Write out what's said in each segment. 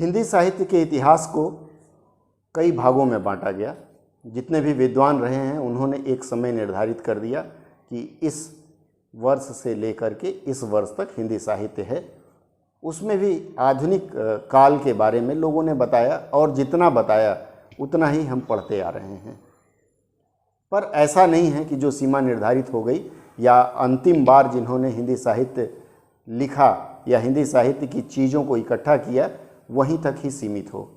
हिंदी साहित्य के इतिहास को कई भागों में बांटा गया। जितने भी विद्वान रहे हैं उन्होंने एक समय निर्धारित कर दिया कि इस वर्ष से लेकर के इस वर्ष तक हिंदी साहित्य है। उसमें भी आधुनिक काल के बारे में लोगों ने बताया और जितना बताया उतना ही हम पढ़ते आ रहे हैं। पर ऐसा नहीं है कि जो सीमा निर्धारित हो गई या अंतिम बार जिन्होंने हिंदी साहित्य लिखा या हिंदी साहित्य की चीज़ों को इकट्ठा किया वहीं तक ही सीमित हो।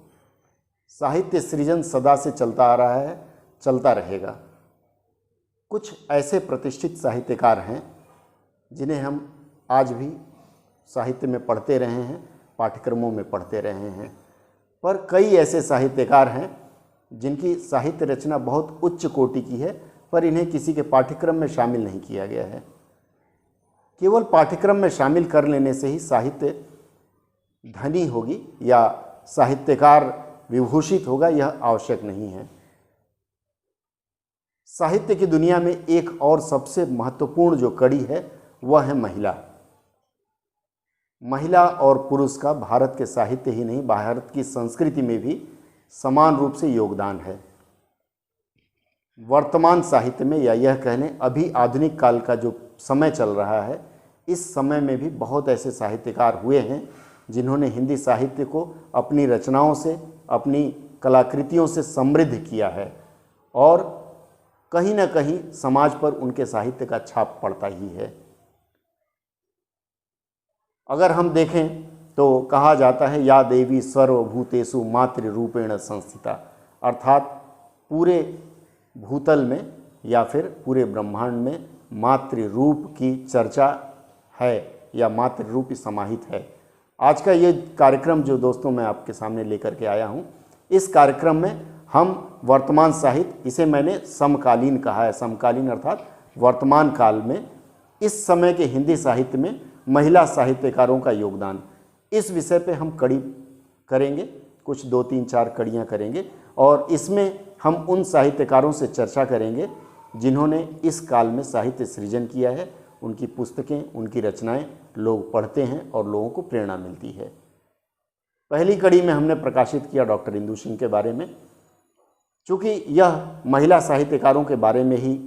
साहित्य सृजन सदा से चलता आ रहा है, चलता रहेगा। कुछ ऐसे प्रतिष्ठित साहित्यकार हैं जिन्हें हम आज भी साहित्य में पढ़ते रहे हैं, पाठ्यक्रमों में पढ़ते रहे हैं। पर कई ऐसे साहित्यकार हैं जिनकी साहित्य रचना बहुत उच्च कोटि की है पर इन्हें किसी के पाठ्यक्रम में शामिल नहीं किया गया है। केवल पाठ्यक्रम में शामिल कर लेने से ही साहित्य धनी होगी या साहित्यकार विभूषित होगा, यह आवश्यक नहीं है। साहित्य की दुनिया में एक और सबसे महत्वपूर्ण जो कड़ी है वह है महिला। महिला और पुरुष का भारत के साहित्य ही नहीं, भारत की संस्कृति में भी समान रूप से योगदान है। वर्तमान साहित्य में या यह कहने अभी आधुनिक काल का जो समय चल रहा है, इस समय में भी बहुत ऐसे साहित्यकार हुए हैं जिन्होंने हिंदी साहित्य को अपनी रचनाओं से, अपनी कलाकृतियों से समृद्ध किया है और कहीं ना कहीं समाज पर उनके साहित्य का छाप पड़ता ही है। अगर हम देखें तो कहा जाता है या देवी सर्वभूतेषु मातृ रूपेण संस्थिता, अर्थात पूरे भूतल में या फिर पूरे ब्रह्मांड में मातृ रूप की चर्चा है या मातृ रूप समाहित है। आज का ये कार्यक्रम जो दोस्तों मैं आपके सामने लेकर के आया हूँ, इस कार्यक्रम में हम वर्तमान साहित्य, इसे मैंने समकालीन कहा है। समकालीन अर्थात वर्तमान काल में इस समय के हिंदी साहित्य में महिला साहित्यकारों का योगदान, इस विषय पे हम कड़ी करेंगे, कुछ 2-3-4 कड़ियाँ करेंगे और इसमें हम उन साहित्यकारों से चर्चा करेंगे जिन्होंने इस काल में साहित्य सृजन किया है। उनकी पुस्तकें, उनकी रचनाएं लोग पढ़ते हैं और लोगों को प्रेरणा मिलती है। पहली कड़ी में हमने प्रकाशित किया डॉक्टर इंदु सिंह के बारे में। चूँकि यह महिला साहित्यकारों के बारे में ही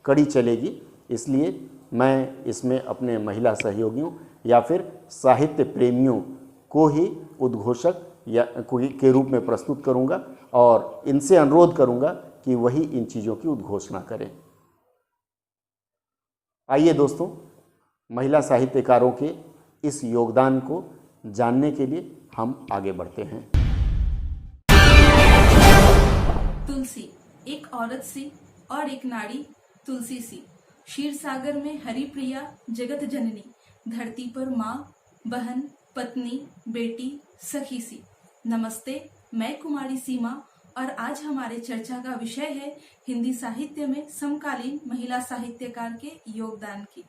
कड़ी चलेगी, इसलिए मैं इसमें अपने महिला सहयोगियों या फिर साहित्य प्रेमियों को ही उद्घोषक या के रूप में प्रस्तुत करूंगा और इनसे अनुरोध करूंगा कि वही इन चीज़ों की उद्घोषणा करें। आइए दोस्तों, महिला साहित्यकारों के इस योगदान को जानने के लिए हम आगे बढ़ते हैं। तुलसी, एक औरत सी और एक नारी तुलसी सी, क्षीर सागर में हरि प्रिया जगत जननी, धरती पर माँ, बहन, पत्नी, बेटी, सखी सी। नमस्ते, मैं कुमारी सीमा और आज हमारे चर्चा का विषय है हिंदी साहित्य में समकालीन महिला साहित्यकार के योगदान की।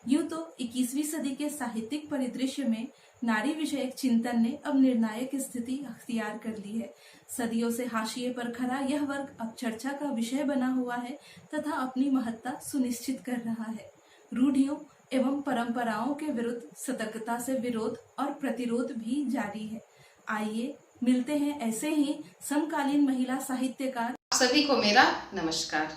यूं तो 21वीं सदी के साहित्यिक परिदृश्य में नारी विषयक चिंतन ने अब निर्णायक स्थिति अख्तियार कर ली है। सदियों से हाशिए पर खड़ा यह वर्ग अब चर्चा का विषय बना हुआ है तथा अपनी महत्ता सुनिश्चित कर रहा है। रूढ़ियों एवं परंपराओं के विरुद्ध सतर्कता से विरोध और प्रतिरोध भी जारी है। आइए मिलते हैं ऐसे ही समकालीन महिला साहित्यकार। आप सभी को मेरा नमस्कार।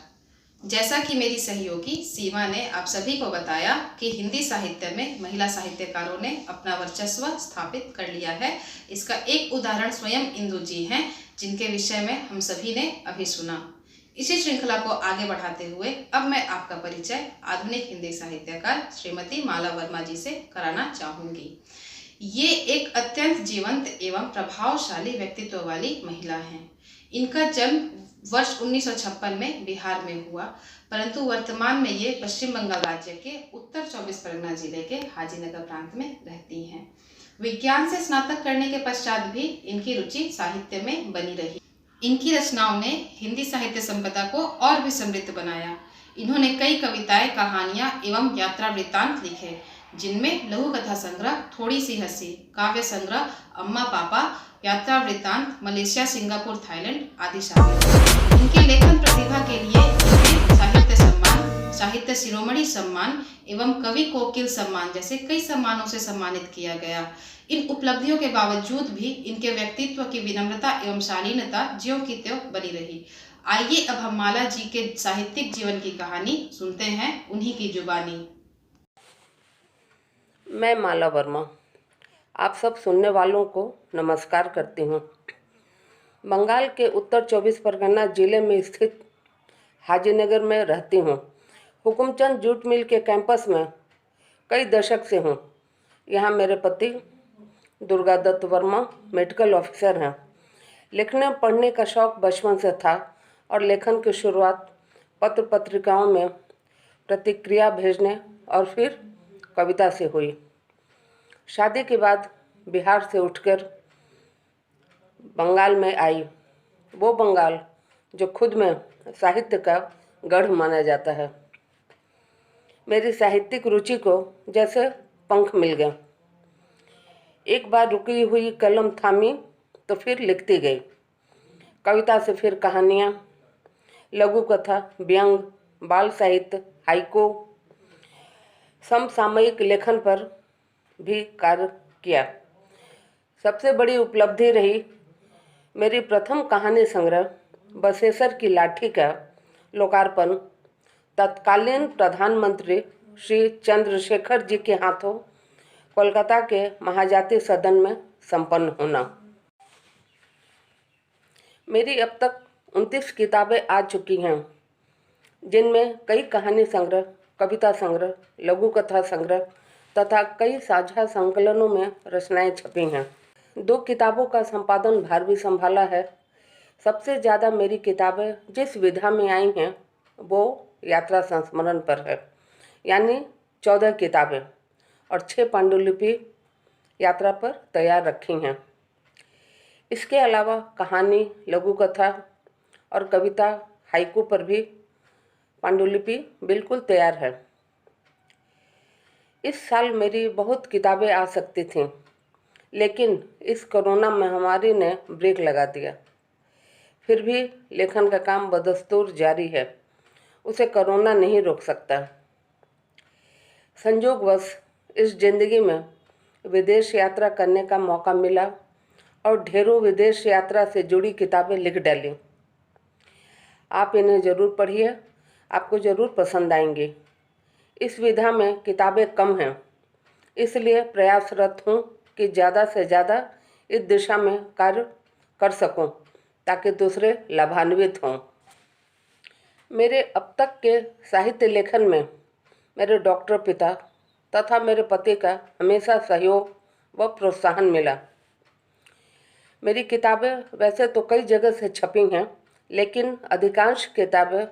जैसा कि मेरी सहयोगी सीमा ने आप सभी को बताया कि हिंदी साहित्य में महिला साहित्यकारों ने अपना वर्चस्व स्थापित कर लिया है, इसका एक उदाहरण स्वयं इंदु जी हैं, जिनके विषय में हम सभी ने अभी सुना। इसी श्रृंखला को आगे बढ़ाते हुए अब मैं आपका परिचय आधुनिक हिंदी साहित्यकार श्रीमती माला वर्मा जी से कराना चाहूँगी। ये एक अत्यंत जीवंत एवं प्रभावशाली व्यक्तित्व वाली महिला हैं। इनका जन्म वर्ष 1956 में बिहार में हुआ, परंतु वर्तमान में ये पश्चिम बंगाल राज्य के उत्तर 24 परगना जिले के हाजीनगर प्रांत में रहती हैं। विज्ञान से स्नातक करने के पश्चात भी इनकी रुचि साहित्य में बनी रही। इनकी रचनाओं ने हिंदी साहित्य संपदा को और भी समृद्ध बनाया। इन्होंने कई कविताएं, कहानियां एवं यात्रा वृत्तांत लिखे, जिनमें लघु कथा संग्रह थोड़ी सी हंसी, काव्य संग्रह अम्मा पापा, यात्रा वृत्तांत मलेशिया, सिंगापुर, थाईलैंड आदि शामिल। इनके लेखन प्रतिभा के लिए इन्हें साहित्य सम्मान, साहित्य शिरोमणि सम्मान एवं कवि कोकिल सम्मान जैसे कई सम्मानों से सम्मानित किया गया। इन उपलब्धियों के बावजूद भी इनके व्यक्तित्व की विनम्रता एवं शालीनता ज्यों की त्यों बनी रही। आइए अब हम माला जी के साहित्यिक जीवन की कहानी सुनते हैं उन्हीं की जुबानी। मैं माला वर्मा आप सब सुनने वालों को नमस्कार करती हूँ। बंगाल के उत्तर 24 परगना जिले में स्थित हाजीनगर में रहती हूँ। हुकुमचंद जूट मिल के कैंपस में कई दशक से हूँ। यहाँ मेरे पति दुर्गा दत्त वर्मा मेडिकल ऑफिसर हैं। लिखने पढ़ने का शौक़ बचपन से था और लेखन की शुरुआत पत्र पत्रिकाओं में प्रतिक्रिया भेजने और फिर कविता से हुई। शादी के बाद बिहार से उठकर बंगाल में आई, वो बंगाल जो खुद में साहित्य का गढ़ माना जाता है। मेरी साहित्यिक रुचि को जैसे पंख मिल गए। एक बार रुकी हुई कलम थामी तो फिर लिखती गई। कविता से फिर कहानियाँ, लघु कथा, व्यंग, बाल साहित्य, हाइकू, समसामयिक लेखन पर भी कार्य किया। सबसे बड़ी उपलब्धि रही मेरी प्रथम कहानी संग्रह बसेसर की लाठी का लोकार्पण तत्कालीन प्रधानमंत्री श्री चंद्रशेखर जी के हाथों कोलकाता के महाजाति सदन में संपन्न होना। मेरी अब तक 29 किताबें आ चुकी हैं, जिनमें कई कहानी संग्रह, कविता संग्रह, लघु कथा संग्रह तथा कई साझा संकलनों में रचनाएं छपी हैं। 2 किताबों का संपादन भार भी संभाला है। सबसे ज़्यादा मेरी किताबें जिस विधा में आई हैं वो यात्रा संस्मरण पर है, यानी 14 किताबें और 6 पांडुलिपि यात्रा पर तैयार रखी हैं। इसके अलावा कहानी, लघु कथा और कविता, हाइकू पर भी पांडुलिपि बिल्कुल तैयार है। इस साल मेरी बहुत किताबें आ सकती थीं, लेकिन इस कोरोना महामारी ने ब्रेक लगा दिया। फिर भी लेखन का काम बदस्तूर जारी है, उसे कोरोना नहीं रोक सकता। संयोगवश इस जिंदगी में विदेश यात्रा करने का मौका मिला और ढेरों विदेश यात्रा से जुड़ी किताबें लिख डाली। आप इन्हें ज़रूर पढ़िए, आपको ज़रूर पसंद आएंगी। इस विधा में किताबें कम हैं, इसलिए प्रयासरत हूँ कि ज़्यादा से ज़्यादा इस दिशा में कार्य कर सकूँ ताकि दूसरे लाभान्वित हों। मेरे अब तक के साहित्य लेखन में मेरे डॉक्टर पिता तथा मेरे पति का हमेशा सहयोग व प्रोत्साहन मिला। मेरी किताबें वैसे तो कई जगह से छपी हैं, लेकिन अधिकांश किताबें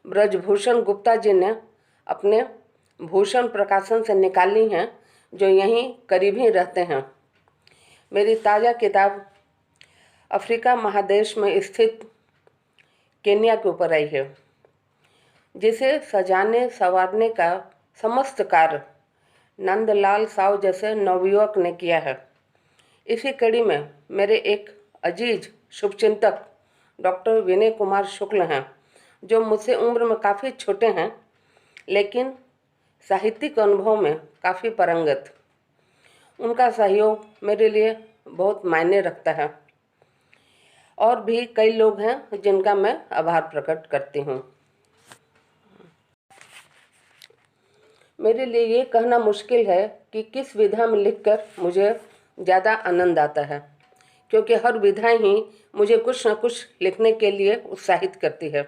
ब्रजभूषण गुप्ता जी ने अपने भूषण प्रकाशन से निकाली हैं, जो यहीं करीब ही रहते हैं। मेरी ताज़ा किताब अफ्रीका महादेश में स्थित केन्या के ऊपर आई है, जिसे सजाने संवारने का समस्त कार्य नंदलाल साव जैसे नवयुवक ने किया है। इसी कड़ी में मेरे एक अजीज शुभचिंतक डॉक्टर विनय कुमार शुक्ल हैं, जो मुझसे उम्र में काफ़ी छोटे हैं, लेकिन साहित्यिक अनुभव में काफ़ी पारंगत। उनका सहयोग मेरे लिए बहुत मायने रखता है। और भी कई लोग हैं जिनका मैं आभार प्रकट करती हूँ। मेरे लिए ये कहना मुश्किल है कि किस विधा में लिखकर मुझे ज़्यादा आनंद आता है, क्योंकि हर विधा ही मुझे कुछ न कुछ लिखने के लिए उत्साहित करती है।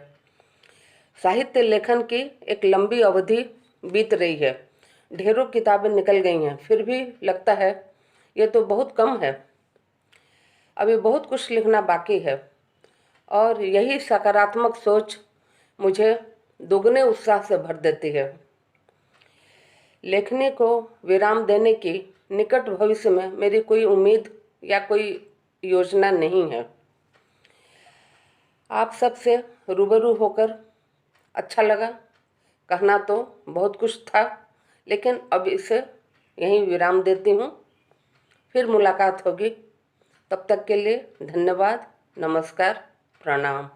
साहित्य लेखन की एक लंबी अवधि बीत रही है, ढेरों किताबें निकल गई हैं, फिर भी लगता है ये तो बहुत कम है, अभी बहुत कुछ लिखना बाकी है। और यही सकारात्मक सोच मुझे दोगुने उत्साह से भर देती है। लेखनी को विराम देने की निकट भविष्य में मेरी कोई उम्मीद या कोई योजना नहीं है। आप सबसे रूबरू होकर अच्छा लगा। कहना तो बहुत कुछ था, लेकिन अब इसे यहीं विराम देती हूँ। फिर मुलाकात होगी, तब तक के लिए धन्यवाद, नमस्कार, प्रणाम।